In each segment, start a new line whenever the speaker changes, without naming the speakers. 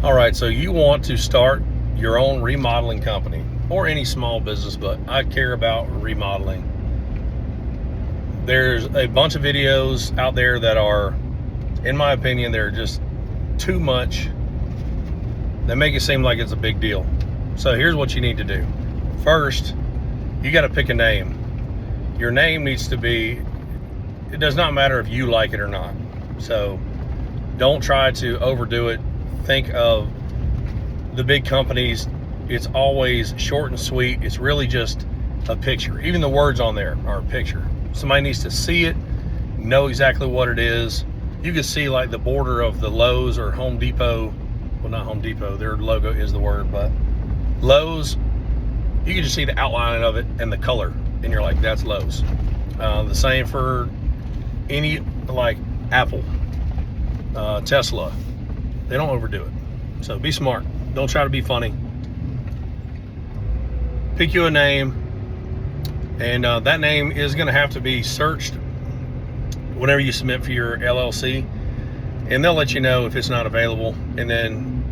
All right, so you want to start your own remodeling company or any small business, but I care about remodeling. There's a bunch of videos out there that are, in my opinion, they're just too much. They make it seem like it's a big deal. So here's what you need to do. First, you got to pick a name. Your name needs to be, it does not matter if you like it or not. So don't try to overdo it. Think of the big companies. It's always short and sweet. It's really just a picture. Even the words on there are a picture. Somebody needs to see it, know exactly what it is. You can see like the border of the Lowe's or Home Depot. Well, not Home Depot, their logo is the word, but Lowe's, you can just see the outline of it and the color, and you're like, that's Lowe's. The same for any, like Apple, Tesla. They don't overdo it. So be smart. Don't try to be funny. Pick you a name, and that name is going to have to be searched whenever you submit for your LLC, and they'll let you know if it's not available, and then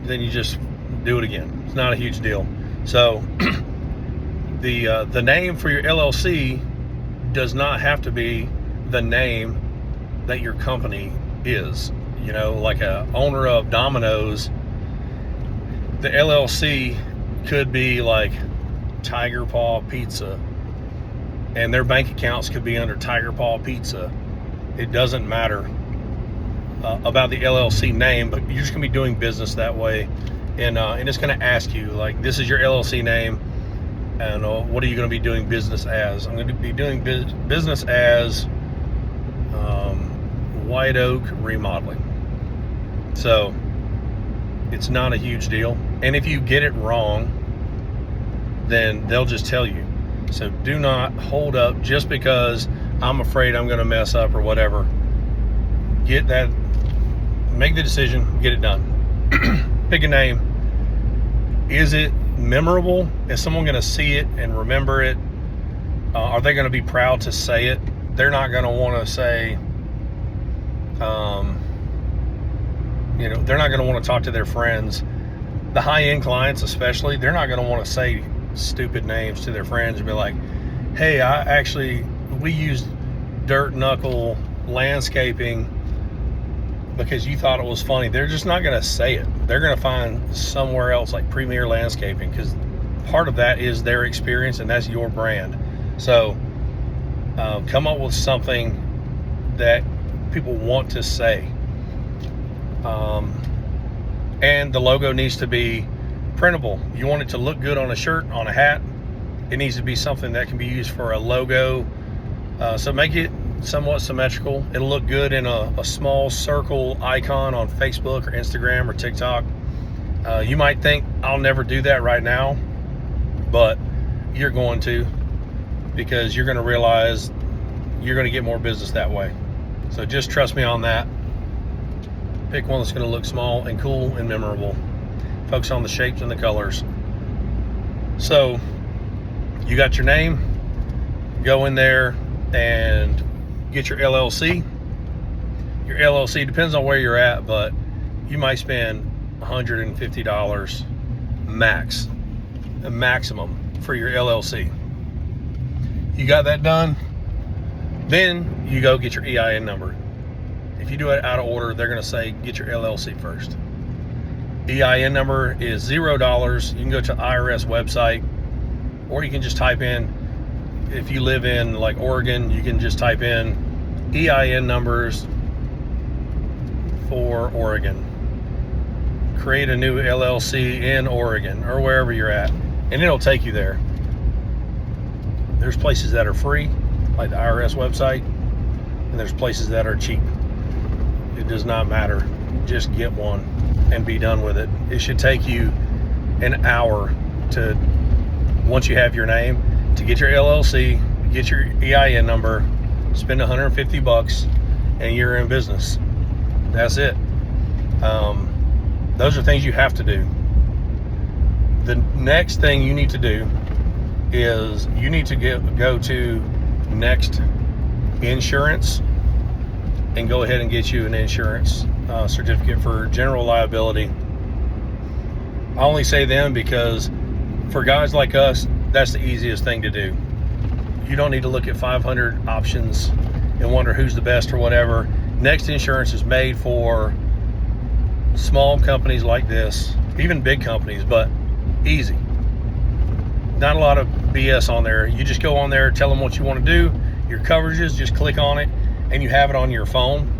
you just do it again. It's not a huge deal. So the name for your LLC does not have to be the name that your company is. You know, like a owner of Domino's, the LLC could be like Tiger Paw Pizza, and their bank accounts could be under Tiger Paw Pizza. It doesn't matter about the LLC name, but you're just gonna be doing business that way, and it's gonna ask you, like, this is your LLC name, and what are you gonna be doing business as? I'm gonna be doing business as White Oak Remodeling. So it's not a huge deal, and if you get it wrong, then they'll just tell you. So do not hold up just because I'm afraid I'm going to mess up or whatever. Get that, make the decision, get it done. Pick a name. Is it memorable? Is someone going to see it and remember it? Are they going to be proud to say it? They're not going to want to say, you know, they're not going to want to talk to their friends. The high-end clients especially, they're not going to want to say stupid names to their friends and be like, hey, we used dirt knuckle landscaping because you thought it was funny. They're just not going to say it. They're going to find somewhere else like Premier Landscaping, because part of that is their experience and that's your brand. So come up with something that people want to say. And the logo needs to be printable. You want it to look good on a shirt, on a hat. It needs to be something that can be used for a logo. So make it somewhat symmetrical. It'll look good in a small circle icon on Facebook or Instagram or TikTok. You might think, I'll never do that right now, but you're going to, because you're going to realize you're going to get more business that way. So just trust me on that. Pick one that's going to look small and cool and memorable. Focus on the shapes and the colors. So you got your name. Go in there and get your LLC. Your LLC depends on where you're at, but you might spend $150 max, a maximum for your LLC. You got that done, then you go get your EIN number. If you do it out of order, they're going to say get your LLC first. EIN number is $0. You can go to the IRS website, or you can just type in, if you live in like Oregon, you can just type in EIN numbers for Oregon. Create a new LLC in Oregon or wherever you're at, and it'll take you there. There's places that are free, like the IRS website, and there's places that are cheap. It does not matter. Just get one and be done with it. It should take you an hour to, once you have your name, to get your LLC, get your EIN number, spend $150, and you're in business. That's it. Those are things you have to do. The next thing you need to do is you need to go to Next Insurance and go ahead and get you an insurance certificate for general liability. I only say them because for guys like us, that's the easiest thing to do. You don't need to look at 500 options and wonder who's the best or whatever. Next Insurance is made for small companies like this, even big companies, but easy. Not a lot of BS on there. You just go on there, tell them what you want to do, your coverages, just click on it, and you have it on your phone.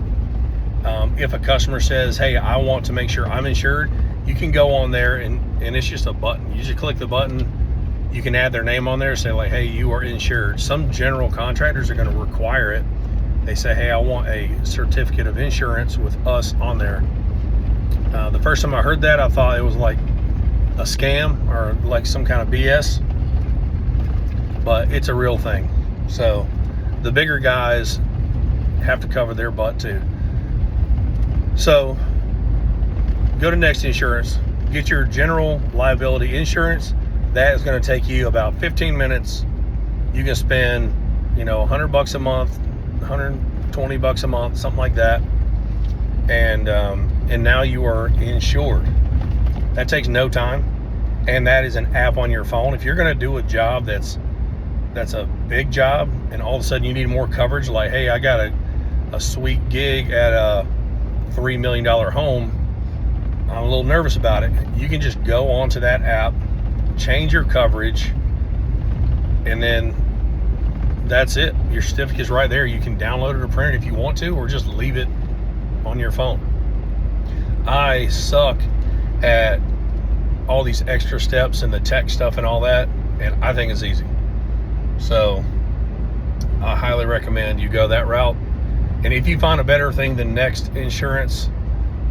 If a customer says, hey, I want to make sure I'm insured, you can go on there and it's just a button. You just click the button. You can add their name on there, say like, hey, you are insured. Some general contractors are going to require it. They say, hey, I want a certificate of insurance with us on there. The first time I heard that, I thought it was like a scam or like some kind of BS, but it's a real thing. So the bigger guys have to cover their butt too. So go to Next Insurance, get your general liability insurance. That is going to take you about 15 minutes. You can spend, $100 a month, $120 a month, something like that. And now you are insured. That takes no time. And that is an app on your phone. If you're going to do a job that's a big job and all of a sudden you need more coverage, like, hey, I got a sweet gig at a $3 million home, I'm a little nervous about it. You can just go onto that app, change your coverage, and then that's it. Your certificate's right there. You can download it or print it if you want to, or just leave it on your phone. I suck at all these extra steps and the tech stuff and all that, and I think it's easy. So I highly recommend you go that route. And if you find a better thing than Next Insurance,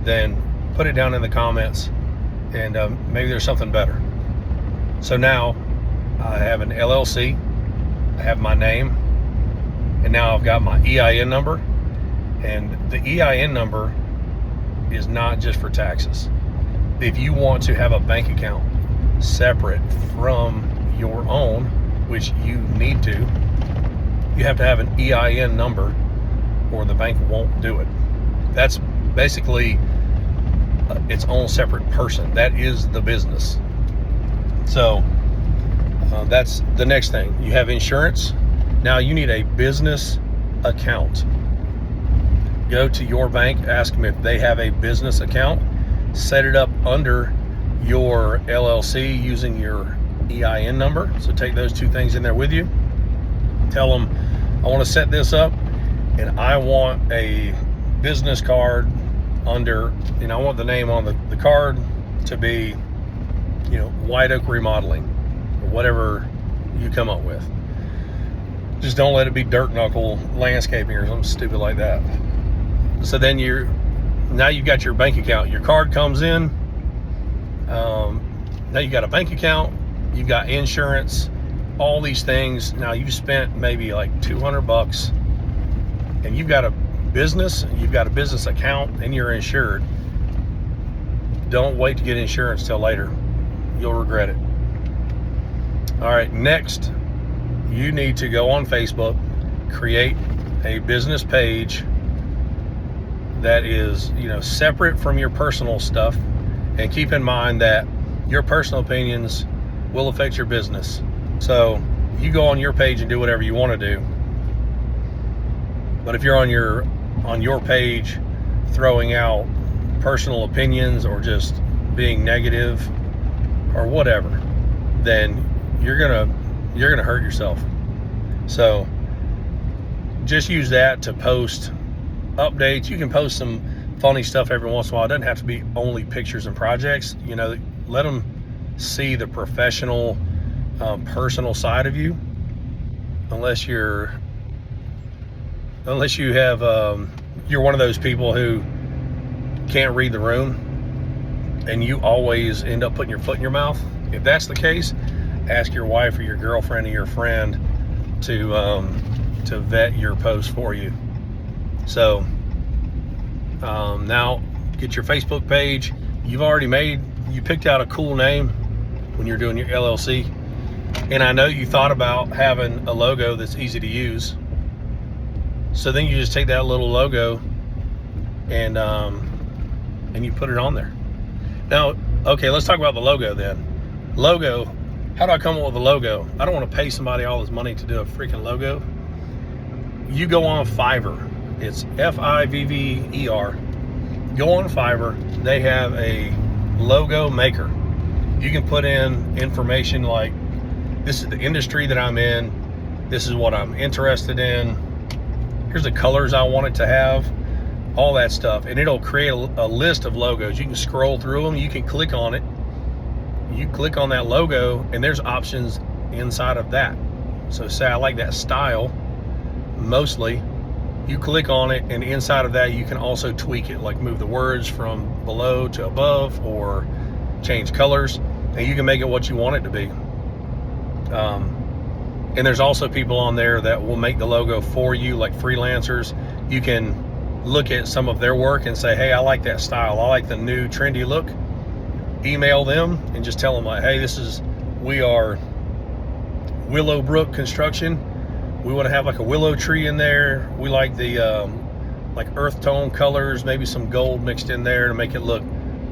then put it down in the comments, and maybe there's something better. So now I have an LLC, I have my name, and now I've got my EIN number. And the EIN number is not just for taxes. If you want to have a bank account separate from your own, which you need to, you have to have an EIN number or the bank won't do it. That's basically its own separate person. That is the business. So that's the next thing. You have insurance. Now you need a business account. Go to your bank, ask them if they have a business account, set it up under your LLC using your EIN number. So take those two things in there with you. Tell them, I want to set this up and I want a business card under, I want the name on the card to be, White Oak Remodeling, or whatever you come up with. Just don't let it be Dirt Knuckle Landscaping or something stupid like that. So then now you've got your bank account. Your card comes in. Now you got a bank account. You've got insurance. All these things. Now you've spent maybe like $200, and you've got a business. You've got a business account, and you're insured. Don't wait to get insurance till later. You'll regret it. All right. Next, you need to go on Facebook, create a business page that is, separate from your personal stuff, and keep in mind that your personal opinions will affect your business. So you go on your page and do whatever you want to do. But if you're on your page throwing out personal opinions or just being negative or whatever, then you're gonna hurt yourself. So just use that to post updates. You can post some funny stuff every once in a while. It doesn't have to be only pictures and projects. Let them see the professional, personal side of you. Unless you have, you're one of those people who can't read the room and you always end up putting your foot in your mouth. If that's the case, ask your wife or your girlfriend or your friend to vet your post for you. So now get your Facebook page. You picked out a cool name when you're doing your LLC, and I know you thought about having a logo that's easy to use. So then you just take that little logo and and you put it on there. Now, okay, let's talk about the logo then. Logo, how do I come up with a logo? I don't want to pay somebody all this money to do a freaking logo. You go on Fiverr. It's Fiverr. Go on Fiverr. They have a logo maker. You can put in information like, this is the industry that I'm in. This is what I'm interested in. Here's the colors I want it to have. All that stuff. And it'll create a list of logos. You can scroll through them. You can click on it. You click on that logo, and there's options inside of that. So say I like that style mostly. You click on it, and inside of that you can also tweak it, like move the words from below to above or change colors, and you can make it what you want it to be. And there's also people on there that will make the logo for you, like freelancers. You can look at some of their work and say, hey, I like that style, I like the new trendy look. Email them and just tell them like, hey, we are Willowbrook Construction. We want to have like a willow tree in there. We like the like earth tone colors, maybe some gold mixed in there to make it look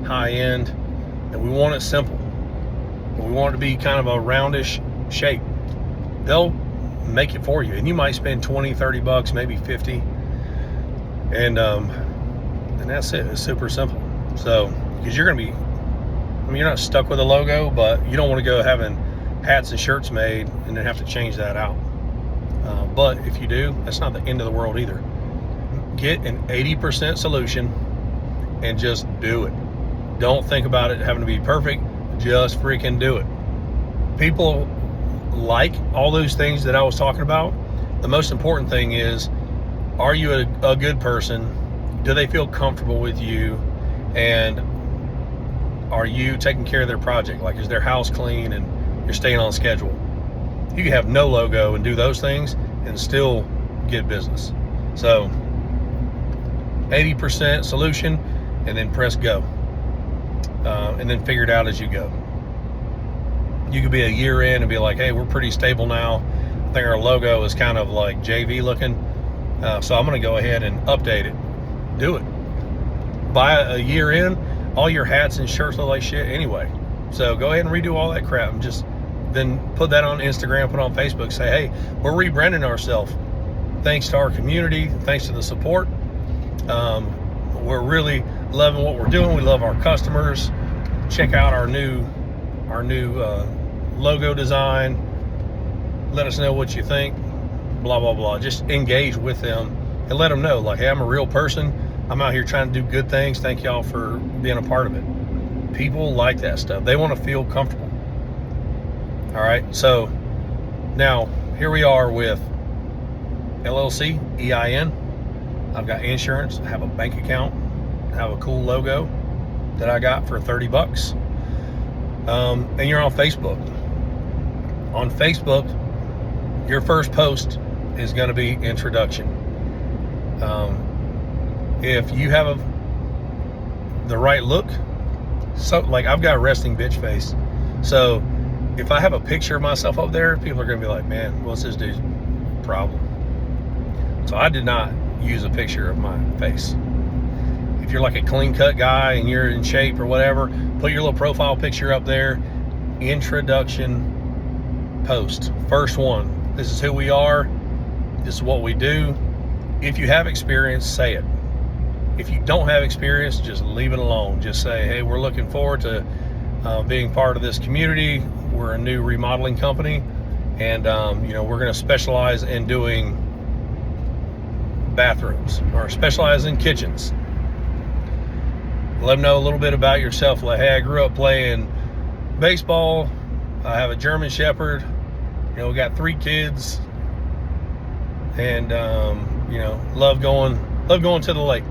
high end. And we want it simple. We want it to be kind of a roundish shape. They'll make it for you, and you might spend 20, 30 bucks, maybe 50. And that's it. It's super simple. So, because you're going to be, I mean, you're not stuck with a logo, but you don't want to go having hats and shirts made and then have to change that out. But if you do, that's not the end of the world either. Get an 80% solution and just do it. Don't think about it having to be perfect. Just freaking do it. People like all those things that I was talking about. The most important thing is, are you a good person? Do they feel comfortable with you? And are you taking care of their project? Like, is their house clean and you're staying on schedule? You can have no logo and do those things and still get business. So 80% solution, and then press go, and then figure it out as you go. You could be a year in and be like, hey, we're pretty stable now. I think our logo is kind of like JV looking, so I'm going to go ahead and update it. Do it. By a year in, all your hats and shirts look like shit anyway. So go ahead and redo all that crap and just then put that on Instagram, put it on Facebook, say, hey, we're rebranding ourselves. Thanks to our community, thanks to the support. We're really loving what we're doing. We love our customers. Check out our new logo design. Let us know what you think. Blah, blah, blah. Just engage with them and let them know, like, hey, I'm a real person. I'm out here trying to do good things. Thank y'all for being a part of it. People like that stuff. They want to feel comfortable. All right, so now here we are with LLC, EIN. I've got insurance, I have a bank account, I have a cool logo that I got for 30 bucks. And you're on Facebook. On Facebook, your first post is going to be introduction. If you have the right look, so like I've got a resting bitch face, so if I have a picture of myself up there, people are going to be like, man, what's this dude's problem? So I did not use a picture of my face. If you're like a clean cut guy and you're in shape or whatever, put your little profile picture up there. Introduction post. First one. This is who we are. This is what we do. If you have experience, say it. If you don't have experience, just leave it alone. Just say, hey, we're looking forward to being part of this community. We're a new remodeling company, and we're going to specialize in doing bathrooms or specialize in kitchens. Let them know a little bit about yourself. Like, hey, I grew up playing baseball. I have a German Shepherd. We got 3 kids, and love going to the lake.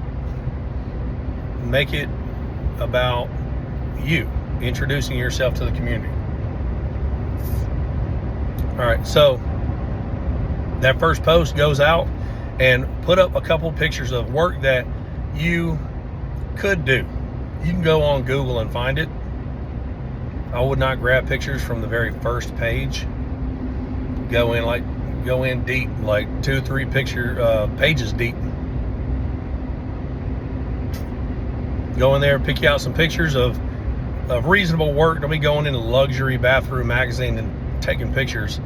Make it about you, introducing yourself to the community. All right, so that first post goes out and put up a couple pictures of work that you could do. You can go on Google and find it. I would not grab pictures from the very first page. Go in deep, like 2-3 pages deep. Go in there, pick you out some pictures of reasonable work. Don't be going into luxury bathroom magazine and taking pictures,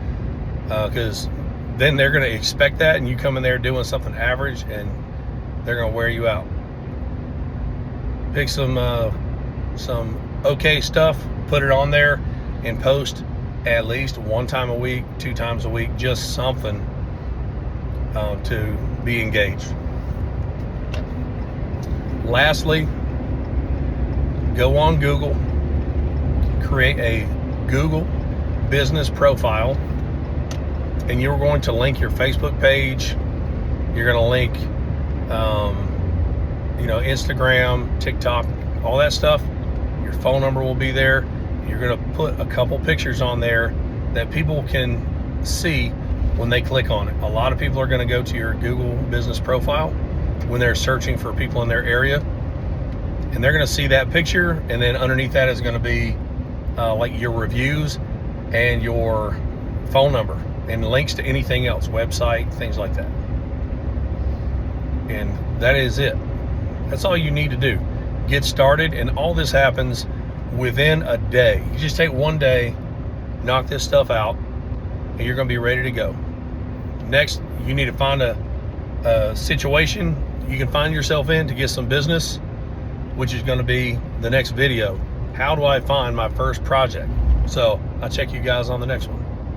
because then they're going to expect that, and you come in there doing something average, and they're going to wear you out. Pick some okay stuff, put it on there, and post at least 1 time a week, 2 times a week, just something to be engaged. Lastly, go on Google, create a Google business profile, and you're going to link your Facebook page. You're going to link, Instagram, TikTok, all that stuff. Your phone number will be there. You're going to put a couple pictures on there that people can see when they click on it. A lot of people are going to go to your Google business profile when they're searching for people in their area, and they're going to see that picture, and then underneath that is going to be like your reviews and your phone number and links to anything else, website, things like that. And that is it. That's all you need to do. Get started, and all this happens within a day. You just take 1 day, knock this stuff out, and you're going to be ready to go. Next, you need to find a situation you can find yourself in to get some business, which is going to be the next video. How do I find my first project? So I'll check you guys on the next one.